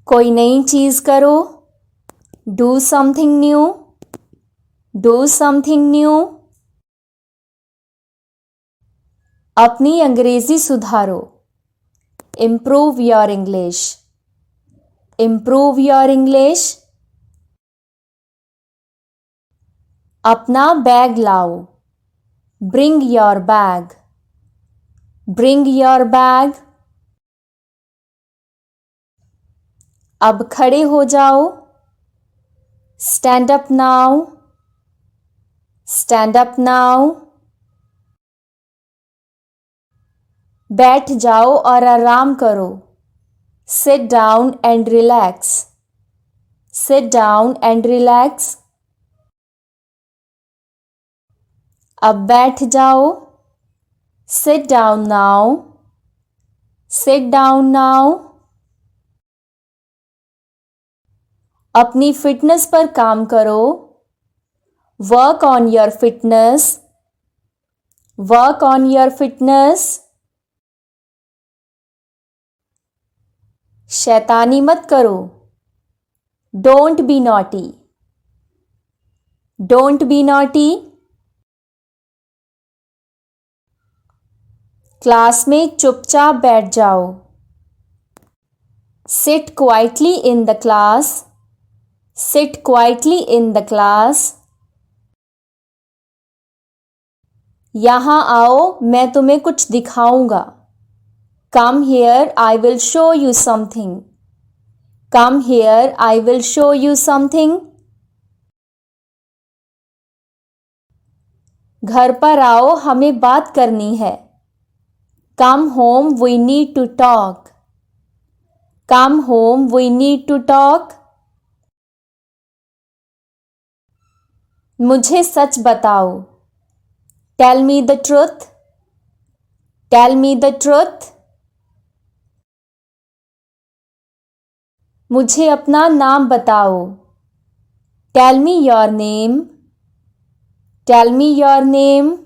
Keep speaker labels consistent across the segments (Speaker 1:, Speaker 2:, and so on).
Speaker 1: कोई नई चीज़ करो, do something new, do something new. अपनी अंग्रेजी सुधारो, improve your English, improve your English. अपना बैग लाओ, bring your bag, bring your bag. अब खड़े हो जाओ, stand up now, stand up now. बैठ जाओ और आराम करो, sit down and relax, sit down and relax. अब बैठ जाओ, sit down now, sit down now. अपनी फिटनेस पर काम करो, work on your fitness, work on your fitness. शैतानी मत करो, don't be naughty, don't be naughty. Class में चुपचाप बैठ जाओ, sit quietly in the class, sit quietly in the class. यहां आओ, मैं तुम्हें कुछ दिखाऊंगा, come here I will show you something, come here I will show you something. घर पर आओ, हमें बात करनी है, come home we need to talk, come home we need to talk. मुझे सच बताओ, tell me the truth, tell me the truth. मुझे अपना नाम बताओ, tell me your name, tell me your name.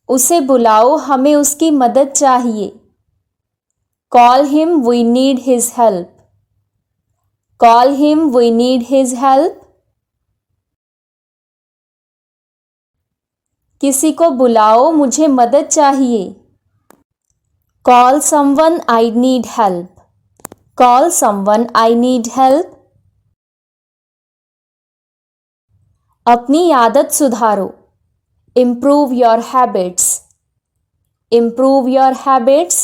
Speaker 1: उसे बुलाओ, हमें उसकी मदद चाहिए, call him we need his help, call him we need his help. किसी को बुलाओ, मुझे मदद चाहिए, call someone I need help, call someone I need help. अपनी आदत सुधारो, improve your habits, improve your habits.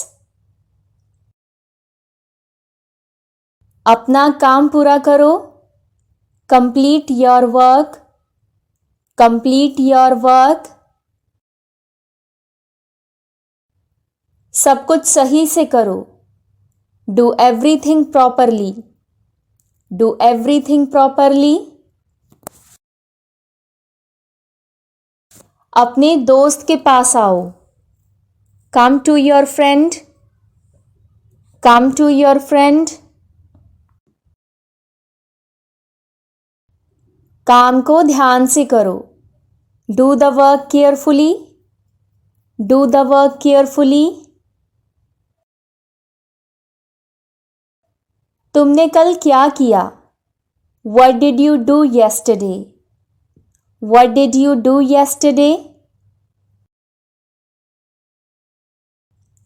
Speaker 1: अपना काम पूरा करो, complete your work, complete your work. सब कुछ सही से करो, do everything properly, do everything properly. अपने दोस्त के पास आओ, come to your friend, come to your friend. काम को ध्यान से करो, do the work carefully, do the work carefully. तुमने कल क्या किया, what did you do yesterday, what did you do yesterday.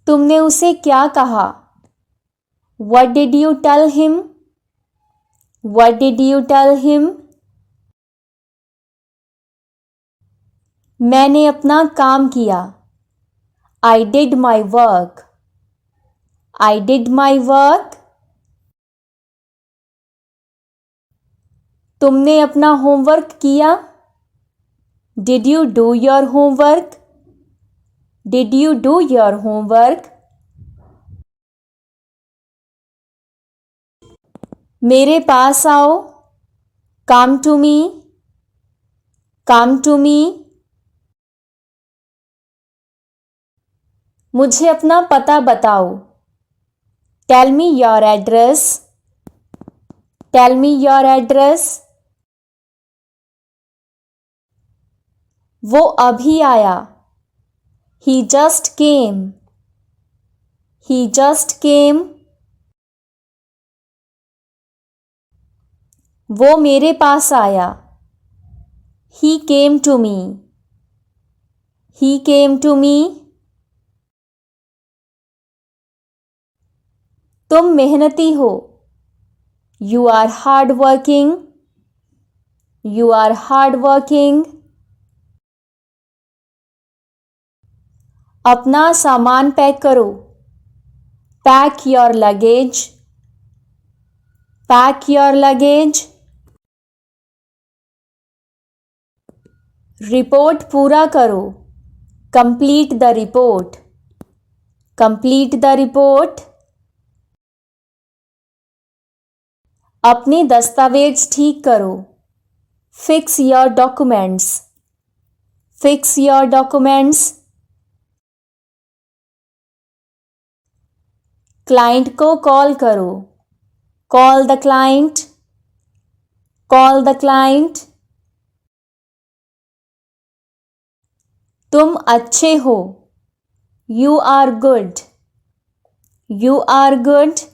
Speaker 1: तुमने उसे क्या कहा, what did you tell him, what did you tell him. मैंने अपना काम किया, I did my work, I did my work. तुमने अपना होमवर्क किया, did you do your homework, did you do your homework. मेरे पास आओ, come to me, come to me. मुझे अपना पता बताओ, tell me your address, tell me your address. वो अभी आया, he just came, He just came. वो मेरे पास आया. He came to me. He came to me. तुम मेहनती हो. You are hardworking. You are hardworking. अपना सामान पैक करो. Pack your luggage. Pack your luggage. Report पूरा करो. Complete the report. Complete the report. अपने दस्तावेज ठीक करो. Fix your documents. Fix your documents. Client को कॉल करो. Call the client. Call the client. तुम अच्छे हो. You are good. You are good.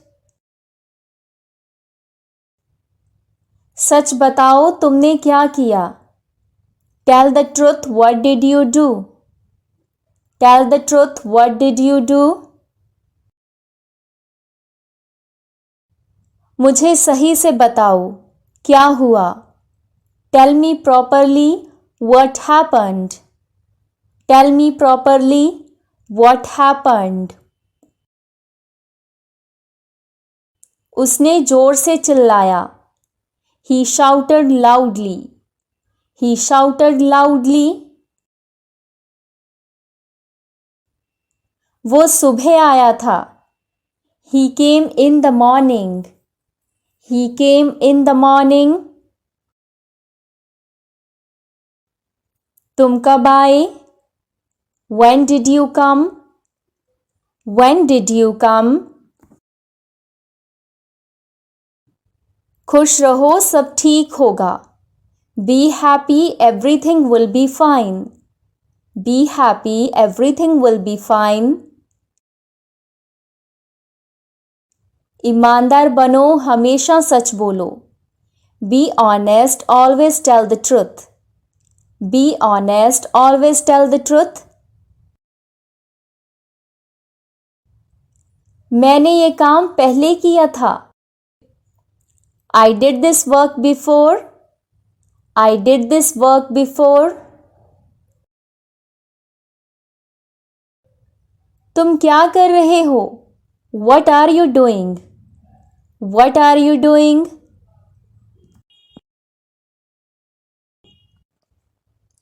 Speaker 1: सच बताओ तुमने क्या किया. Tell the truth. What did you do? Tell the truth. What did you do? मुझे सही से बताओ क्या हुआ. Tell me properly what happened. Tell me properly what happened. उसने जोर से चिल्लाया. He shouted loudly. He shouted loudly. वो सुबह आया था. He came in the morning. He came in the morning. तुम कब आए? When did you come? When did you come? खुश रहो सब ठीक होगा. Be happy, everything will be fine. Be happy, everything will be fine. ईमानदार बनो हमेशा सच बोलो. Be honest, always tell the truth. Be honest, always tell the truth. मैंने ये काम पहले किया था. I did this work before. I did this work before. तुम क्या कर रहे हो? What are you doing? What are you doing?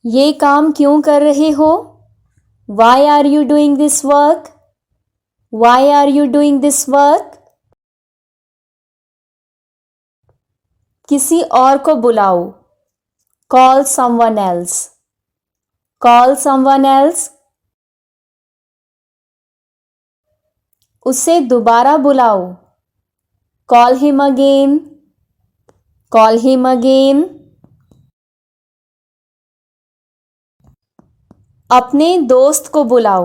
Speaker 1: ये काम क्यों कर रहे हो? Why are you doing this work? Why are you doing this work? किसी और को बुलाओ. Call someone else. Call someone else. उसे दोबारा बुलाओ. Call him again. Call him again. अपने दोस्त को बुलाओ.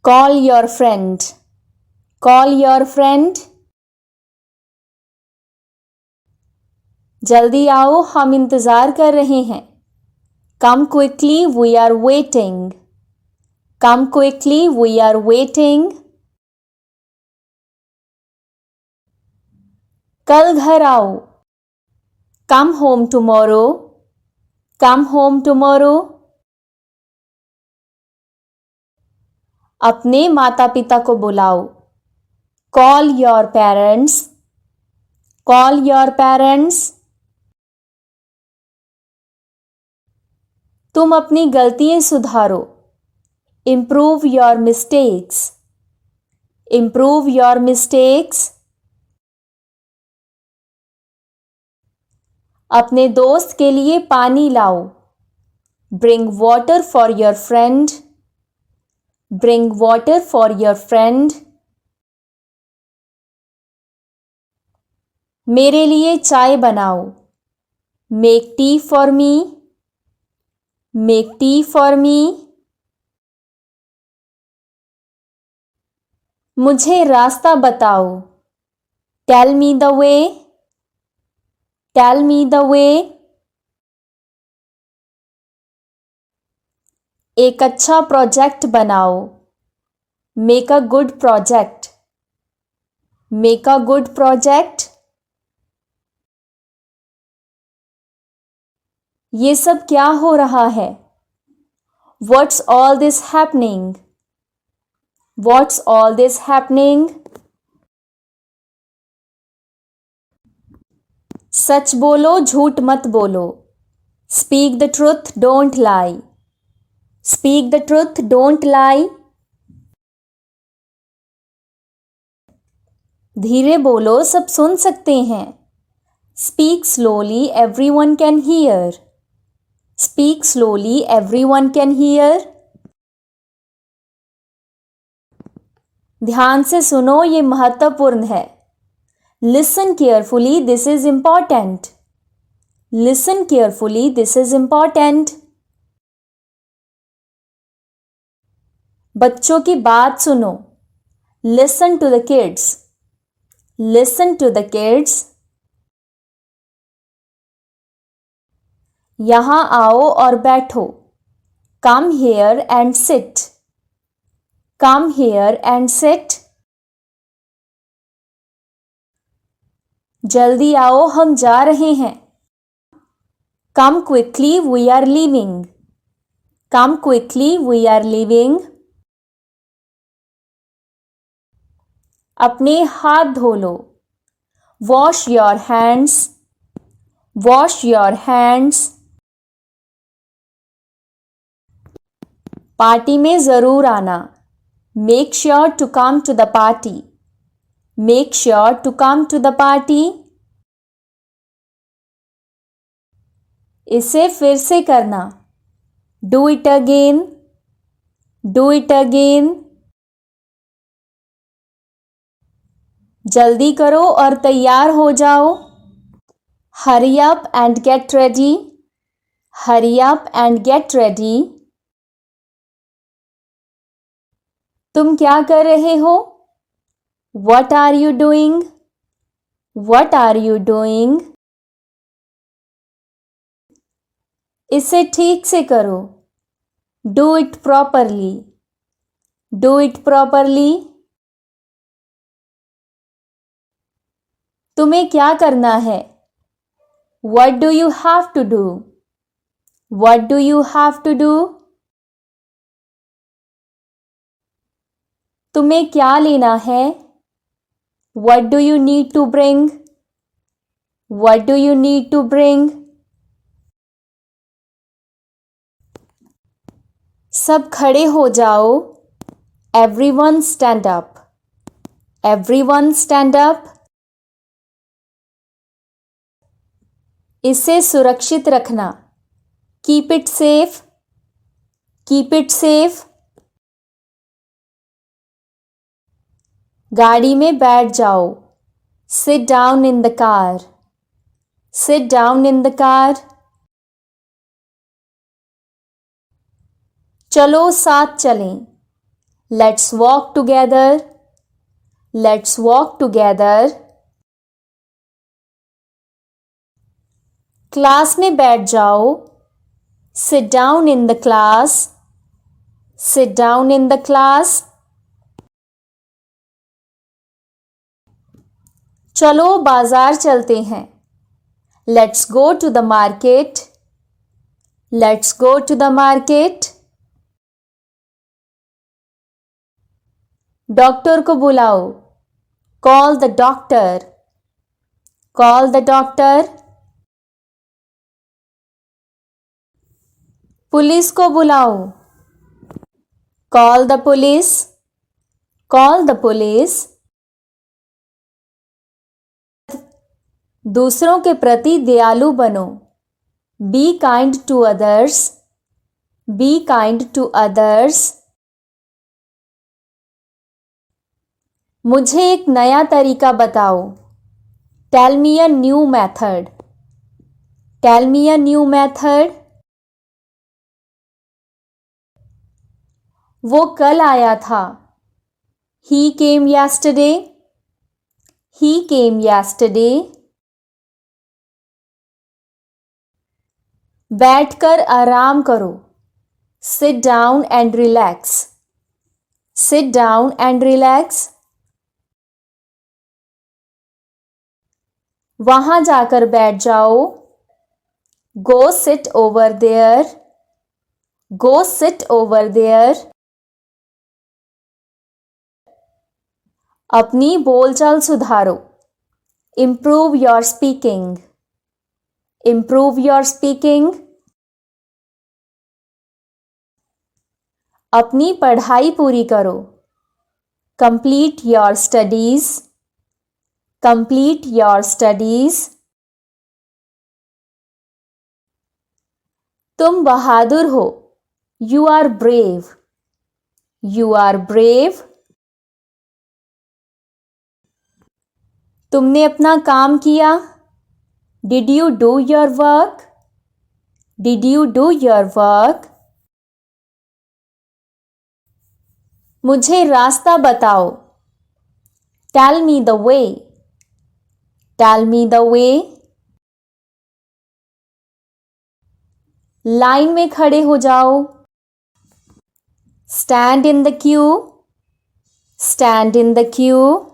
Speaker 1: Call your friend. Call your friend. जल्दी आओ हम इंतज़ार कर रहे हैं. Come quickly, we are waiting. Come quickly, we are waiting. कल घर आओ. Come home tomorrow. Come home tomorrow. अपने माता पिता को बुलाओ. Call your parents. Call your parents. तुम अपनी गलतियां सुधारो. Improve your mistakes. Improve your mistakes. अपने दोस्त के लिए पानी लाओ. Bring water for your friend. Bring water for your friend. मेरे लिए चाय बनाओ. Make tea for me. Make tea for me. मुझे रास्ता बताओ. Tell me the way. Tell me the way. एक अच्छा प्रोजेक्ट बनाओ. Make a good project. Make a good project. ये सब क्या हो रहा है? What's all this happening? What's all this happening? सच बोलो, झूठ मत बोलो. Speak the truth, don't lie. Speak the truth, don't lie. धीरे बोलो, सब सुन सकते हैं. Speak slowly, everyone can hear. Speak slowly, everyone can hear. ध्यान से सुनो, ये महत्वपूर्ण है. Listen carefully, this is important. Listen carefully, this is important. बच्चों की बात सुनो. Listen to the kids. Listen to the kids. यहाँ आओ और बैठो. Come here and sit. Come here and sit. जल्दी आओ, हम जा रहे हैं. Come quickly, we are leaving. Come quickly, we are leaving. अपने हाथ धो लो. Wash your hands. Wash your hands. Party में जरूर आना. Make sure to come to the party. Make sure to come to the party. इसे फिर से करना. Do it again. Do it again. जल्दी करो और तैयार हो जाओ. Hurry up and get ready. Hurry up and get ready. तुम क्या कर रहे हो? What are you doing? What are you doing? इसे ठीक से करो. Do it properly. Do it properly. तुम्हें क्या करना है? What do you have to do? What do you have to do? तुम्हें क्या लेना है? What do you need to bring? What do you need to bring? सब खड़े हो जाओ. Everyone stand up. Everyone stand up. इसे सुरक्षित रखना. Keep it safe. Keep it safe. गाड़ी में बैठ जाओ. Sit down in the car. Sit down in the car. चलो साथ चलें. Let's walk together. Let's walk together. Class में बैठ जाओ. Sit down in the class. Sit down in the class. चलो बाजार चलते हैं. Let's go to the market. Let's go to the market. Doctor को बुलाओ. Call the doctor. Call the doctor. Police को बुलाओ. Call the police. Call the police. दूसरों के प्रति दयालु बनो. Be kind to others. Be kind to others. मुझे एक नया तरीका बताओ. Tell me a new method. Tell me a new method. वो कल आया था. He came yesterday. He came yesterday. बैठकर आराम करो. Sit down and relax. Sit down and relax. वहां जाकर बैठ जाओ. Go sit over there. Go sit over there. अपनी बोलचाल सुधारो. Improve your speaking. Improve your speaking. अपनी पढ़ाई पूरी करो. Complete your studies. Complete your studies. तुम बहादुर हो. You are brave. You are brave. तुमने अपना काम किया. Did you do your work? Did you do your work? मुझे रास्ता बताओ. Tell me the way. Tell me the way. Line में खड़े हो जाओ. Stand in the queue. Stand in the queue.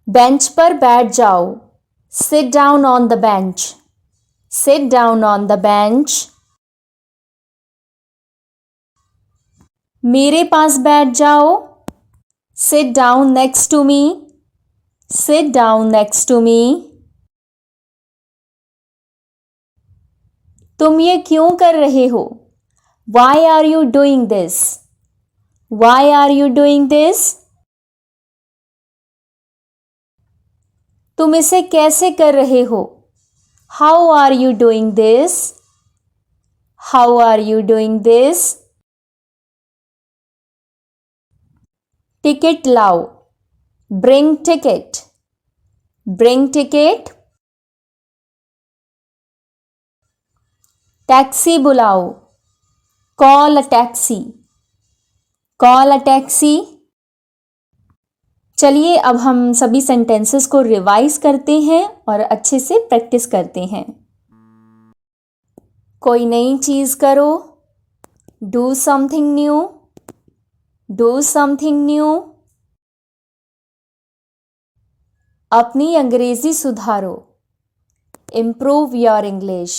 Speaker 1: Bench पर बैठ जाओ. Sit down on the bench. Sit down on the bench. मेरे पास बैठ जाओ. Sit down next to me. Sit down next to me. तुम ये क्यों कर रहे हो? Why are you doing this? Why are you doing this? तुम इसे कैसे कर रहे हो? How are you doing this? How are you doing this? Ticket लाओ. Bring ticket. Bring ticket. Taxi बुलाओ. Call a taxi. Call a taxi. चलिए अब हम सभी सेंटेंसेस को रिवाइज करते हैं और अच्छे से प्रैक्टिस करते हैं. कोई नई चीज करो. Do something new. Do something new. अपनी अंग्रेजी सुधारो. Improve your English.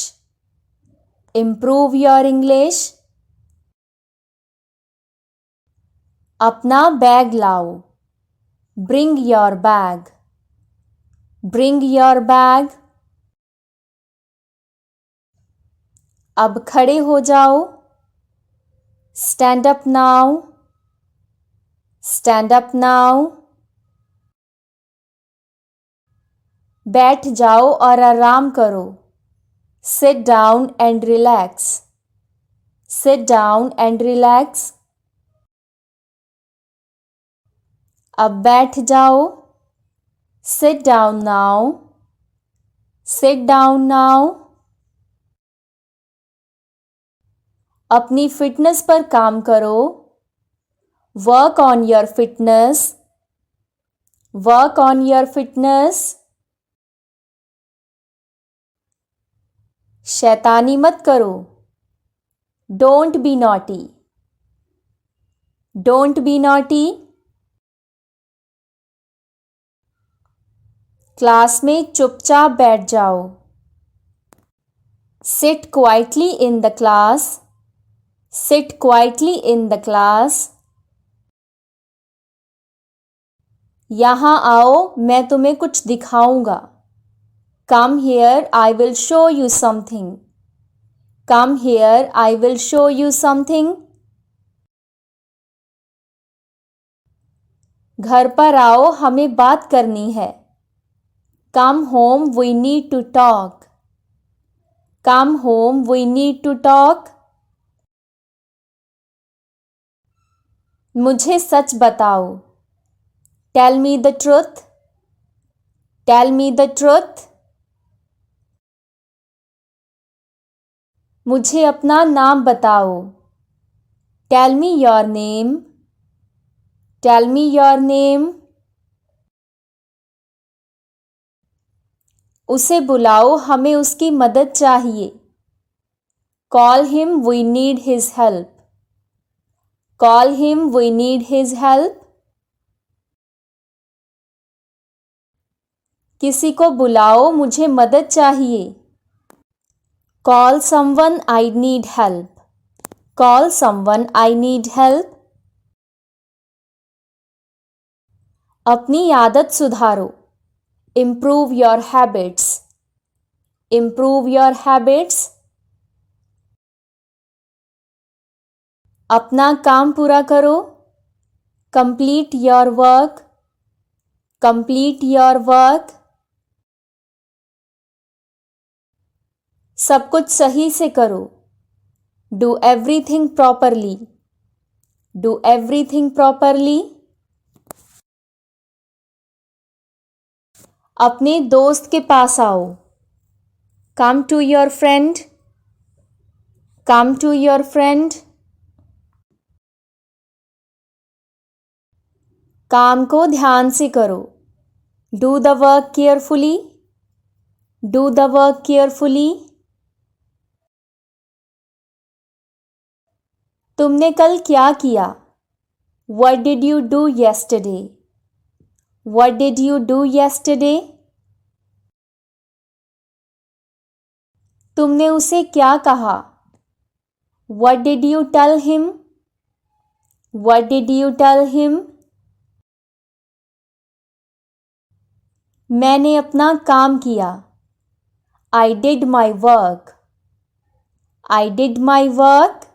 Speaker 1: Improve your English. अपना बैग लाओ. Bring your bag. Bring your bag. अब खड़े हो जाओ. Stand up now. Stand up now. बैठ जाओ और आराम करो. Sit down and relax. Sit down and relax. अब बैठ जाओ. Sit down now. Sit down now. अपनी फिटनेस पर काम करो. Work on your fitness. Work on your fitness. शैतानी मत करो. Don't be naughty. Don't be naughty. Class में चुपचाप बैठ जाओ. Sit quietly in the class. Sit quietly in the class. यहाँ आओ मैं तुम्हें कुछ दिखाऊंगा. Come here, I will show you something. Come here, I will show you something. घर पर आओ हमें बात करनी है. Come home, we need to talk. Come home, we need to talk. मुझे सच बताओ. Tell me the truth. Tell me the truth. मुझे अपना नाम बताओ. Tell me your name. Tell me your name. उसे बुलाओ, हमें उसकी मदद चाहिए. Call him, we need his help. Call him, we need his help. किसी को बुलाओ, मुझे मदद चाहिए. Call someone, I need help. Call someone, I need help. अपनी आदत सुधारो. Improve your habits. Improve your habits. अपना काम पूरा करो. Complete your work. Complete your work. सब कुछ सही से करो. Do everything properly. Do everything properly. अपने दोस्त के पास आओ. Come to your friend. Come to your friend. काम को ध्यान से करो. Do the work carefully. Do the work carefully. तुमने कल क्या किया? What did you do yesterday? What did you do yesterday? तुमने उसे क्या कहा? What did you tell him? What did you tell him? मैंने अपना काम किया. I did my work. I did my work.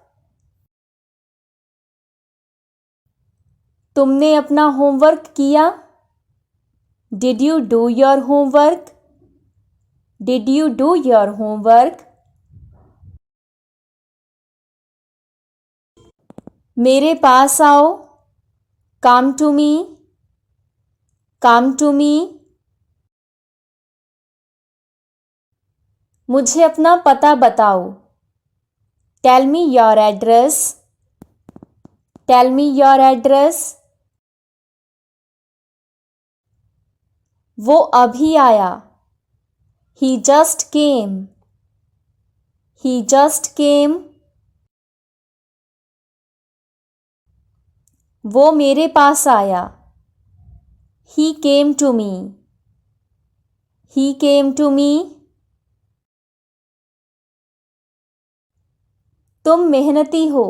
Speaker 1: तुमने अपना होमवर्क किया? Did you do your homework? Did you do your homework? मेरे पास आओ. Come to me. Come to me. मुझे अपना पता बताओ. Tell me your address. Tell me your address. वो अभी आया. He just came. He just came. वो मेरे पास आया. He came to me. He came to me. तुम मेहनती हो.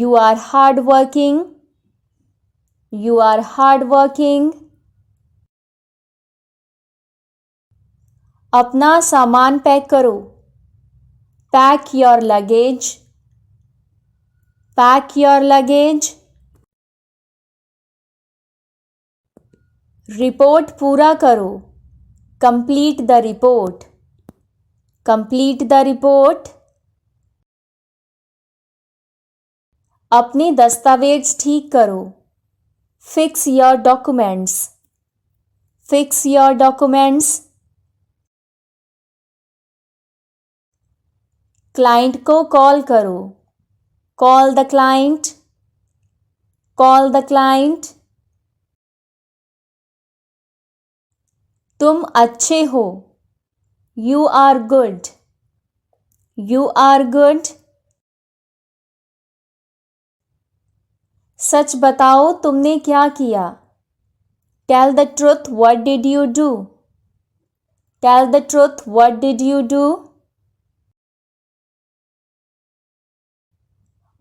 Speaker 1: You are hard working. You are hard working. अपना सामान पैक करो. Pack your luggage. Pack your luggage. Report पूरा करो. Complete the report. Complete the report. अपने दस्तावेज ठीक करो. Fix your documents. Fix your documents. Client को कॉल करो. Call the client. Call the client. तुम अच्छे हो. You are good. You are good. सच बताओ, तुमने क्या किया? Tell the truth, what did you do? Tell the truth, what did you do?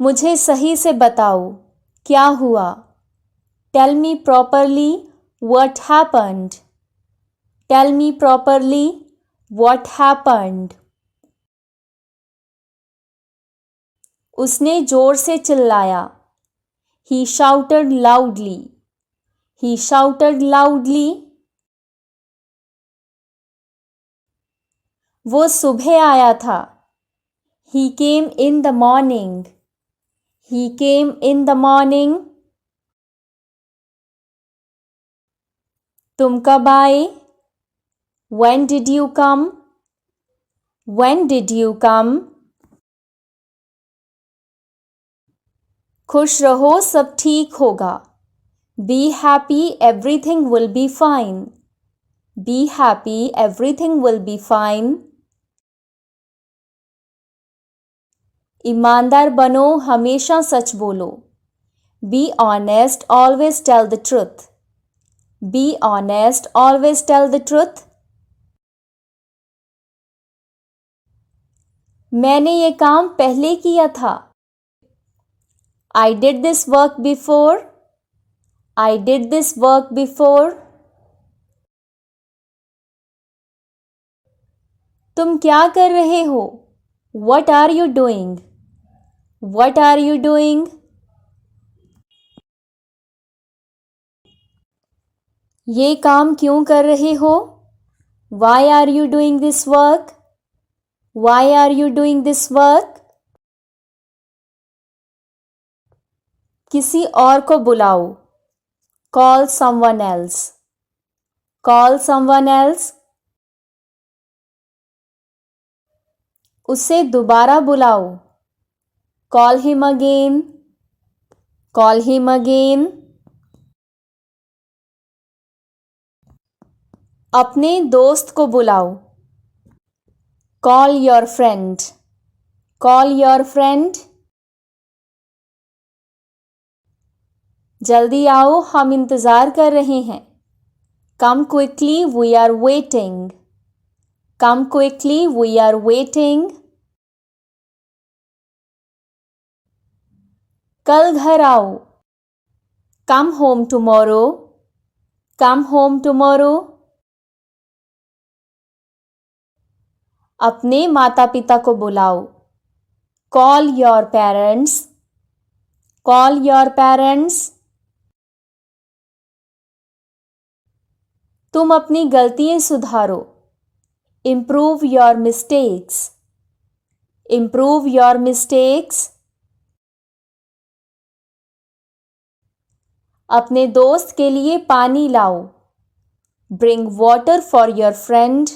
Speaker 1: मुझे सही से बताओ, क्या हुआ? Tell me properly, what happened? Tell me properly, what happened? उसने जोर से चिल्लाया. He shouted loudly. He shouted loudly. वो सुबह आया था. He came in the morning. He came in the morning. तुम कब आए? When did you come? When did you come? खुश रहो, सब ठीक होगा. Be happy, everything will be fine. Be happy, everything will be fine. ईमानदार बनो, हमेशा सच बोलो. Be honest, always tell the truth. Be honest, always tell the truth. मैंने ये काम पहले किया था. I did this work before. I did this work before. तुम क्या कर रहे हो? What are you doing? What are you doing? ये काम क्यों कर रहे हो? Why are you doing this work? Why are you doing this work? किसी और को बुलाओ. Call someone else. Call someone else. उसे दोबारा बुलाओ. Call him again. Call him again. अपने दोस्त को बुलाओ. Call your friend. Call your friend. जल्दी आओ, हम इंतज़ार कर रहे हैं. Come quickly, we are waiting. Come quickly, we are waiting. कल घर आओ. Come home tomorrow. Come home tomorrow. अपने माता पिता को बुलाओ. Call your parents. Call your parents. तुम अपनी गलतियां सुधारो. Improve your mistakes. Improve your mistakes. अपने दोस्त के लिए पानी लाओ. Bring water for your friend.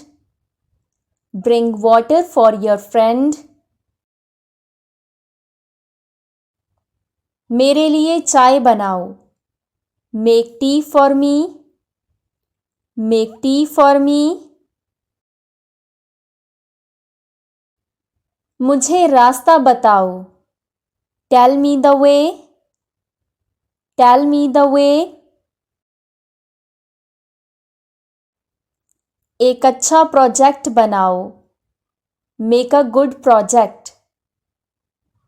Speaker 1: Bring water for your friend. मेरे लिए चाय बनाओ. Make tea for me. Make tea for me. मुझे रास्ता बताओ. Tell me the way. Tell me the way. एक अच्छा प्रोजेक्ट बनाओ. Make a good project.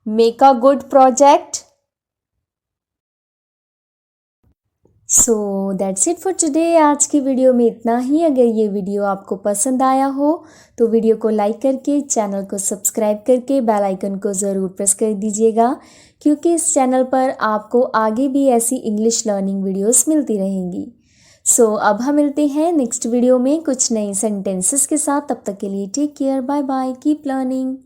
Speaker 1: Make a good project. So that's it for today. आज की वीडियो में इतना ही. अगर ये वीडियो आपको पसंद आया हो तो वीडियो को लाइक करके, चैनल को सब्सक्राइब करके बेल आइकन को ज़रूर प्रेस कर दीजिएगा, क्योंकि इस चैनल पर आपको आगे भी ऐसी इंग्लिश लर्निंग वीडियोस मिलती रहेंगी. सो अब हम मिलते हैं नेक्स्ट वीडियो में कुछ नई सेंटेंसेस के साथ. तब तक के लिए take care, bye bye, keep learning.